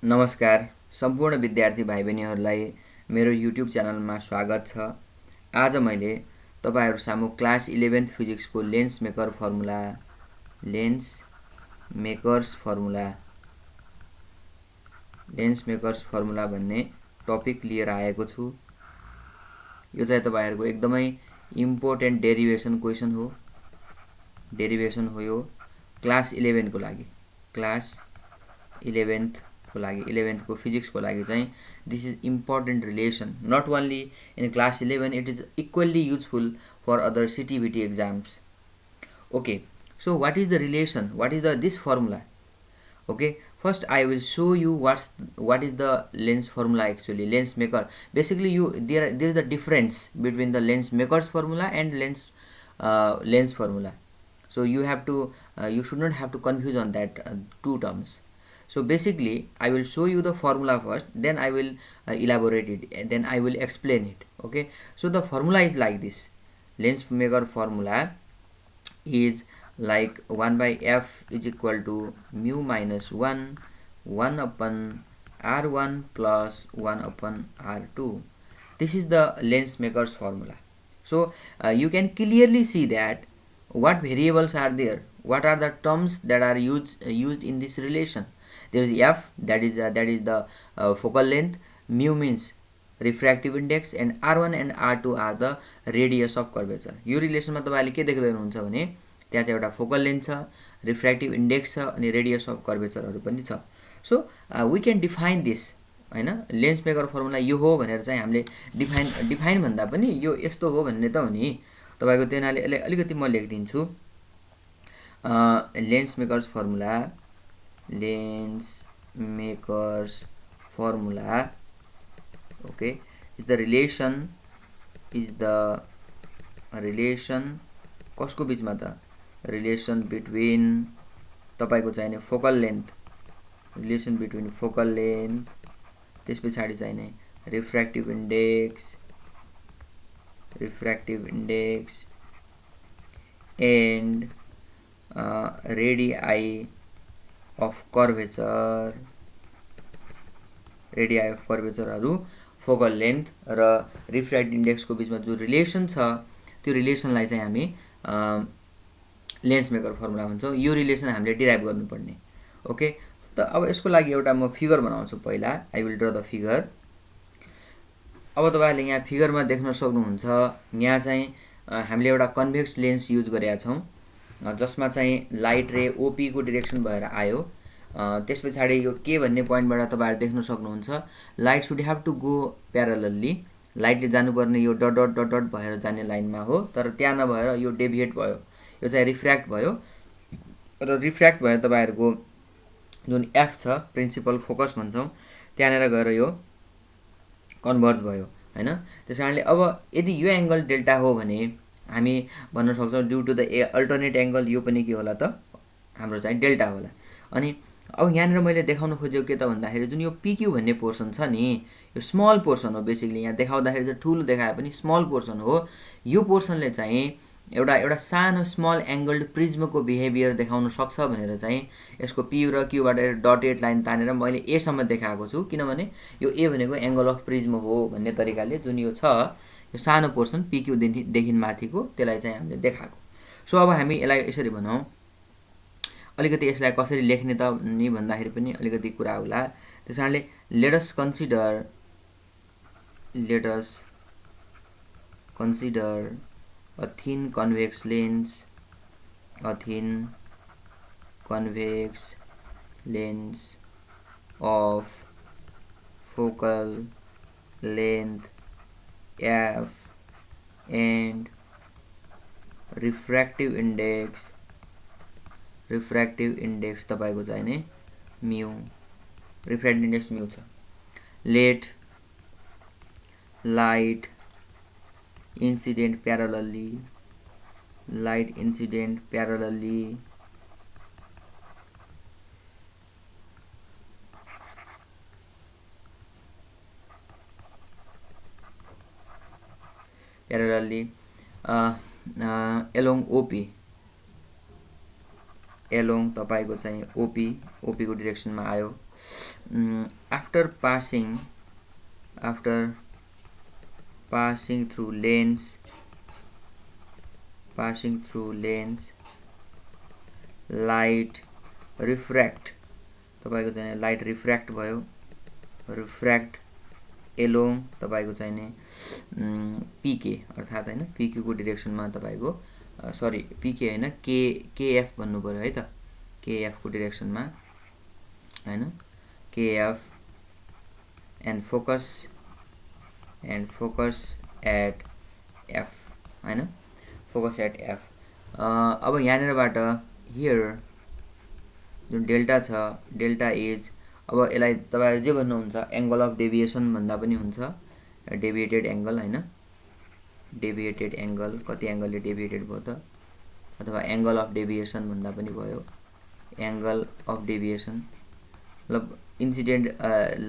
नमस्कार सम्पूर्ण विद्यार्थी भाइ बहिनीहरूलाई मेरो युट्युब च्यानलमा स्वागत छ। आज मैले तपाईहरु सामु क्लास 11th फिजिक्सको लेन्स मेकर्स फर्मुला भन्ने टपिक लिएर आएको छु। यो चाहिँ तपाईहरुको एकदमै इम्पोर्टेन्ट डेरिभेसन क्वेशन हो। यो क्लास 11 को लागि क्लास 11th को लागि 11th को फिजिक्स को लागि चाहिँ this is important relation not only in class 11, it is equally useful for other CTBT exams. Okay, so what is the relation, what is this formula? Okay, first I will show you what is the lens formula. Actually lens maker, basically there is the difference between the lens maker's formula and lens formula. So you should not have to confuse on that two terms. So basically I will show you the formula first, then I will elaborate it, and then I will explain it. Okay, so the formula is like this. Lens maker formula is like 1 by f is equal to mu minus 1 upon r1 plus 1 upon r2. This is the lens maker's formula. So you can clearly see that what variables are there, what are the terms that are used in this relation. There is f, that is the focal length, mu means refractive index, and r1 and r2 are the radius of curvature. यो रिलेसनमा तपाईले के देख्दै हुनुहुन्छ भने त्यहाँ चाहिँ एउटा focal length छ, रिफ्र्याक्टिभ इन्डेक्स छ अनि रेडियस अफ कर्वेचरहरु पनि छ. So we can define this, हैन. लेन्स मेकर फर्मुला यो हो भनेर चाहिँ हामीले डिफाइन भन्दा पनि यो यस्तो हो भन्ने त हो नि. तपाईको त्यनाले अलिकति म लेख्दिन्छु. Lens makers formula, okay, is the relation कसको बीचमा त, relation between तपाईको चाहिने फोकल लेन्थ, त्यसपछि चाहिने refractive index and radii of curvature हरु फोकल लेन्थ र रिफ्र्याक्टिभ इन्डेक्स को बीचमा जो रिलेसन छ त्यो रिलेसनलाई चाहिँ हामी लेन्स मेकर फर्मुला भन्छौं. यो रिलेसन हामीले डिराइभ गर्नुपर्ने. ओके, त अब यसको लागि एउटा म फिगर बनाउँछु. पहिला I will draw the figure. अब तपाईहरुले यहाँ फिगरमा देख्न सक्नुहुन्छ, यहाँ चाहिँ हामीले एउटा कन्भेक्स लेन्स युज गरेका छौं जसमा चाहिँ लाइट रे ओपी को डाइरेक्सन भएर आयो. त्यसपछि यो के भन्ने पोइन्टबाट तपाईहरु देख्न सक्नुहुन्छ, light should have to go parallelly. लाइटले जानुपर्ने यो डट डट डट डट भएर जाने लाइनमा हो, तर त्यहाँ नभएर यो डेभिएट भयो, यो चाहिँ रिफ्र्याक्ट भयो र रिफ्र्याक्ट भयो तपाईहरुको जुन एफ छ, प्रिन्सिपल फोकस भन्छौं, त्यहाँनेर गएर यो कन्भर्ज भयो, हैन. त्यसकारणले अब यदि यो एंगल डेल्टा हो भने हामी भन्न सक्छौं due to the alternate angle यो पनि के होला त, हाम्रो चाहिँ डेल्टा होला. अनि अब यहाँनेर मैले देखाउन खोजेको के त भन्दाखेरि जुन यो पीक्यू भन्ने पोर्सन छ नि, यो स्मल पोर्सन हो. बेसिकली यहाँ देखाउँदाखेरि चाहिँ ठूलो देखाए पनि स्मल पोर्सन हो. यो पोर्सनले चाहिँ एउटा सानो स्मल एंगल्ड प्रिज्मको बिहेभियर देखाउन सक्छ भनेर चाहिँ यसको पी र क्यूबाट डटेड लाइन तानेर मैले ए सम्म देखाएको छु, किनभने यो ए भनेको एंगल अफ प्रिज्म हो भन्ने तरिकाले जुन यो छ, यो सानो पोर्सन पीक्यू देखि माथिको त्यसलाई चाहिँ हामीले देखाएको. सो अब हामी यसलाई यसरी भनौं. अलिकति यसलाई कसरी लेख्ने त नि भन्दाखेरि पनि अलिकति कुरा होला. त्यसकारणले let us consider a thin convex lens of focal length f and refractive index तपाईको चाहिने mu, refractive index mu छ. Let light incident parallelly along OP, तपाईको चाहिँ OP को डाइरेक्सनमा आयो. after passing through lanes light refract तपाईको चाहिँ light रिफ्र्याक्ट भयो रिफ्र्याक्ट एलोङ तपाईको चाहिँ नि पीके अर्थात हैन पीके को डाइरेक्सनमा तपाईको सरी पीके हैन केएफ भन्नु पर्यो है त केएफ को डाइरेक्सनमा हैन KF and focus at f हैन focus at f अब यहाँनिरबाट here जुन डेल्टा छ डेल्टा इज अब यसलाई तपाईहरु जे भन्नुहुन्छ एंगल अफ डेभिएसन भन्दा पनि हुन्छ डेभिएटेड एंगल हैन डेभिएटेड एंगल कति एंगलले डेभिएटेड भयो त अथवा एंगल अफ डेभिएसन भन्दा पनि भयो एंगल अफ डेभिएसन मतलब इन्सिडेन्ट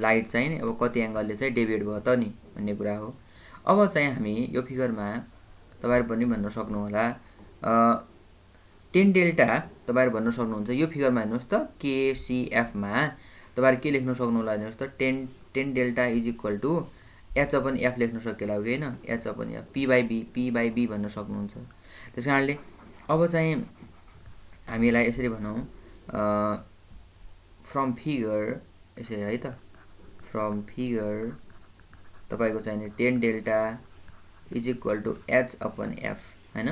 लाइट चाहिँ अब कति एंगलले चाहिँ डेभिएट भयो त नि भन्ने कुरा हो अब चाहिँ हामी यो फिगरमा तपाईहरु पनि भन्न सक्नु होला 10 डेल्टा तपाईहरु भन्न सक्नुहुन्छ यो फिगरमा हेर्नुस् त केसीएफ मा तपाईहरु के लेख्न सक्नु होला हेर्नुस् त 10 delta is equal to h upon f लेख्न सकिएला हो हैन h upon f p by b भन्न सक्नुहुन्छ त्यसकारणले अब चाहिँ हामीलाई यसरी भनौं फ्रम फिगर यसरी है त फ्रम फिगर तपाईको चाहिँ 10 delta is equal to h upon f हैन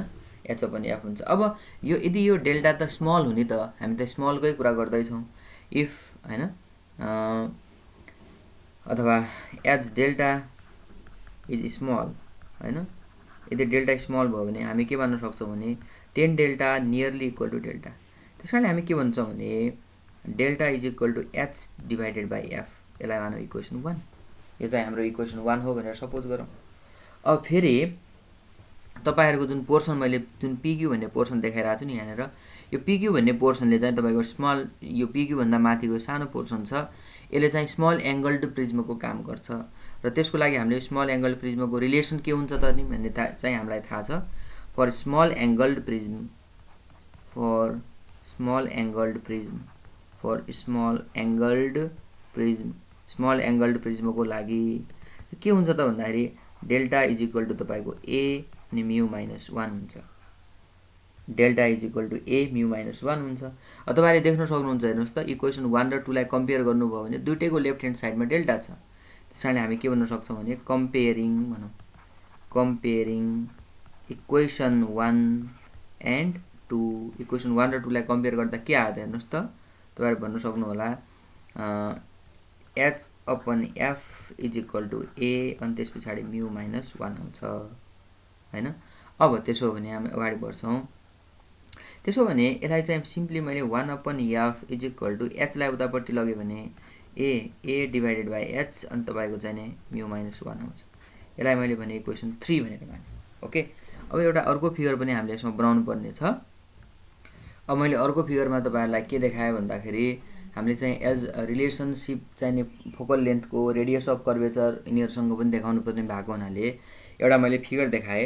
h अपन f हुन्छ अब यो यदि यो डेल्टा त स्मल हुने त हामी त स्मल कै कुरा गर्दै छौं इफ हैन अथवा h डेल्टा इज स्मल हैन यदि डेल्टा स्मल भयो भने हामी के भन्न सक्छौं भने 10 delta nearly equal to delta त्यसकारणले हामी के भन्छौं भने delta is equal to h divided by f यसलाई मानौ इक्वेसन 1 यो चाहिँ हाम्रो इक्वेसन 1 हो भनेर सपोज गरौँ अब फेरि तपाईहरुको जुन पोर्सन मैले जुन pq भन्ने पोर्सन देखाइराछु नि यहाँनेर यो pq भन्ने पोर्सनले चाहिँ तपाईको स्मल यो pq भन्दा माथिको सानो पोर्सन छ यसले चाहिँ स्मल एंगल्ड प्रिज्मको काम गर्छ र त्यसको लागि हामीले स्मल एंगल्ड प्रिज्मको रिलेसन के हुन्छ त नि भन्ने चाहिँ हामीलाई थाहा छ for small angled prism for small angled प्रिज्मको लागि के हुन्छ त भन्दाखेरि डेल्टा इज इक्वल टु तपाईको a अनि म्यू माइनस 1 हुन्छ delta is equal to a mu minus 1 हुन्छ तपाईले देख्न सक्नुहुन्छ हेर्नुस् त इक्वेसन 1 र 2 लाई कम्पेयर गर्नुभयो भने दुईटैको लेफ्ट ह्यान्ड साइडमा डेल्टा छ त्यसैले हामी के भन्न सक्छौं भने कम्पेयरिङ इक्वेसन 1 एन्ड 2 इक्वेसन 1 र 2 लाई कम्पेयर गर्दा के आयो त हेर्नुस् त तपाईहरु भन्न सक्नु होला h upon f is equal to a अनि त्यसपछि म्यू माइनस 1 आउँछ हैन अब त्यसो भने हामी अगाडि बढ्छौं त्यसो भने यसलाई चाहिँ सिम्पली मैले 1 upon f is equal to h लाई उतापट्टि लगे भने a डिवाइडेड बाइ h अनि तपाईको चाहिँ नि म्यू माइनस 1 आउँछ यसलाई मैले भने इक्वेसन 3 भनेर माने ओके अब एउटा अर्को फिगर पनि हामीले यसमा बनाउनु पर्ने छ अब मैले अर्को फिगरमा तपाईहरुलाई के देखाए भन्दाखेरि हामीले चाहिँ एज रिलेशनशिप चाहिँ फोकल लेन्थको रेडियस अफ कर्वेचर यिनीहरुसँग पनि देखाउनु पर्ने भएको हुनाले एउटा मैले फिगर देखाए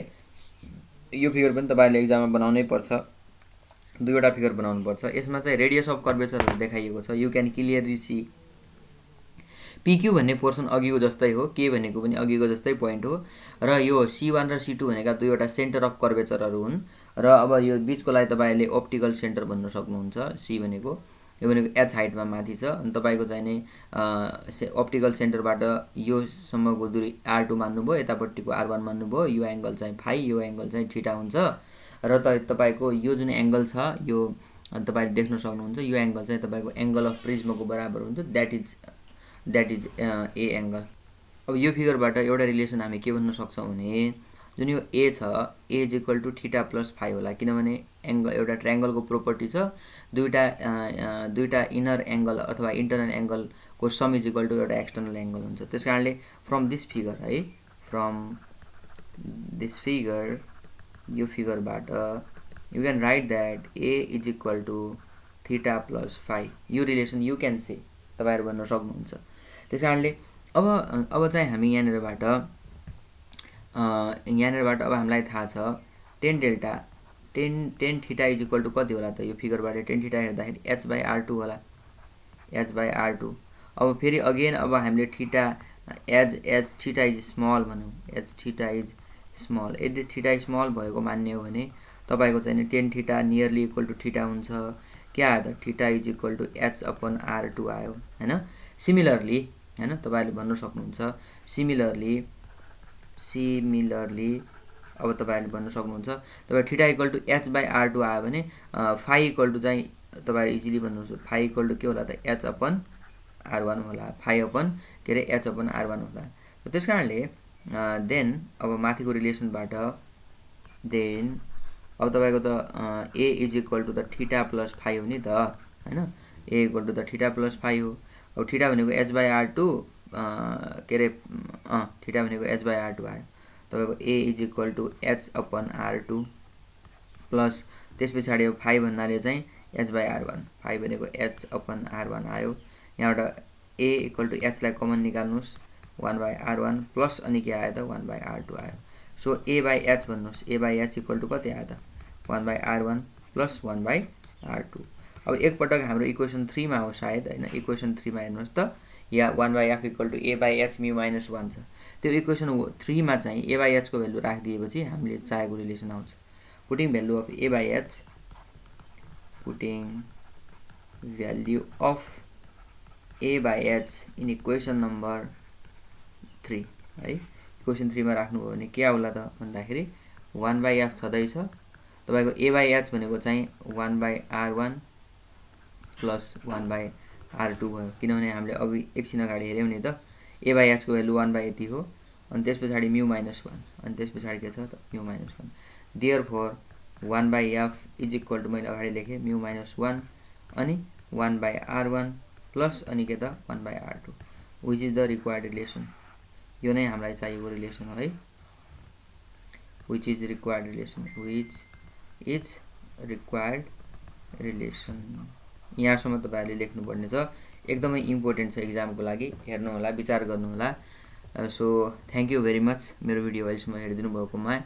यो फिगर पनि तपाईहरुले एक्जाममा बनाउनै पर्छ दुईवटा फिगर बनाउनु पर्छ यसमा चाहिँ रेडियस अफ कर्वेचरहरु देखाइएको छ you can clearly see PQ भन्ने पोर्सन अघिको जस्तै हो के भनेको पनि अघिको जस्तै पोइन्ट हो र यो C1 र C2 भनेका दुईवटा सेन्टर अफ कर्वेचरहरु हुन् र अब यो बीचकोलाई तपाईले ऑप्टिकल सेन्टर भन्न सक्नुहुन्छ C भनेको यो भनेको h हाइटमा माथि छ अनि तपाईको चाहिँ नि ऑप्टिकल सेन्टरबाट यो सम्मको दूरी r2 मान्नुभयो यतापट्टिको r1 मान्नुभयो यो एंगल चाहिँ फाइ यो एंगल चाहिँ थीटा हुन्छ र तपाईको यो जुन एंगल छ यो तपाईले देख्न सक्नुहुन्छ यो एंगल चाहिँ तपाईको एंगल अफ प्रिज्मको बराबर हुन्छ दैट इज a एंगल अब यो फिगरबाट एउटा रिलेसन हामी के भन्न सक्छौं भने जुन यो a छ a is equal to theta plus phi होला किनभने एंगल एउटा ट्रायंगलको प्रोपर्टी छ दुईटा इनर एंगल अथवा इंटरनल एंगल को सम इज इक्वल टु एउटा एक्सटर्नल एंगल हुन्छ त्यसकारणले फ्रम दिस फिगर यो फिगरबाट you can write that a is equal to theta plus phi यो रिलेसन यु क्यान से तपाईहरु भन्न सक्नुहुन्छ त्यसकारणले अब चाहिँ हामी यहाँनेरबाट अब हामीलाई थाहा छ 10 delta 10 theta is equal to कति होला त यो फिगरबाट 10 थीटा हेर्दाखेरि h/r2 होला h/r2 अब फेरि अगेन अब हामीले theta as theta is small भनौँ, एज थीटा इज स्मल। यदि थीटा स्मल भएको मान्ने हो भने तपाईको चाहिँ tan theta nearly equal to theta हुन्छ। के आयो त theta is equal to h upon R2 आयो हैन। सिमिलरली हैन तपाईहरुले भन्न सक्नुहुन्छ सिमिलरली अब तपाईहरुले भन्न सक्नुहुन्छ तपाई theta equal to h by R2 आयो भने फाइ इक्वल टु चाहिँ तपाईहरु इजिली भन्नुहुन्छ फाइ इक्वल टु के होला त एच अपन R1 होला, फाइ अपन के रे एच अपन R1 होला। त्यसकारणले देन अब माथिको रिलेसनबाट देन अब तपाईको त a is equal to the theta plus phi हो नि त हैन। a equal to the theta plus phi हो। अब थीटा भनेको h बाइ R2 के रे थीटा भनेको h बाइ R2 आयो। तपाईको a is equal to h upon R2 plus त्यसपछि अब फाइ भन्नाले चाहिँ h बाइ R1, फाइ भनेको h अपन R1 आयो। यहाँबाट a इक्वल टु h लाई कमन निकाल्नुस् 1 बाइ R1 प्लस अनि के आयो त 1 बाइ R2 आयो। सो a बाइ h भन्नुस्, a by h equal to कति आयो त 1 by R1 plus 1 by R2। अब एकपटक हाम्रो इक्वेसन 3 मा हो सायद हैन, इक्वेसन 3 मा हेर्नुस् त या 1 by f equal to a by h mu minus 1 छ। त्यो इक्वेसन 3 मा चाहिँ a बाइ h को भ्यालु राखिदिएपछि हामीले चाहेको रिलेसन आउँछ। Putting value of a by h, putting value of a by h in equation number 3 है। इक्वेसन 3 मा राख्नुभयो भने के आउला त भन्दाखेरि 1 बाइ f छदैछ। तपाईको a बाइ h भनेको चाहिँ 1 by R1 plus 1 by R2 भयो, किनभने हामीले अघि एकछिन अगाडि हेर्यौं नि त a बाइ h को भ्यालु 1 बाइ यति हो। अनि त्यसपछि म्यू माइनस 1 अनि त्यसपछि के छ त mu minus 1। Therefore 1 by f is equal to मैले अगाडि लेखे म्यू माइनस 1 अनि 1 बाइ R1 प्लस अनि के त 1 by R2 which is the required relation. यो नै हामीलाई चाहिएको रिलेसन हो है, which is required relation, which is required relation. यहाँसम्म तपाईहरुले लेख्नु पर्ने छ, एकदमै इम्पोर्टेन्ट छ एक्जामको लागि। हेर्नु होला, विचार गर्नु होला। So thank you very much मेरो भिडियो अहिलेसम्म हेरिदिनु भएकोमा।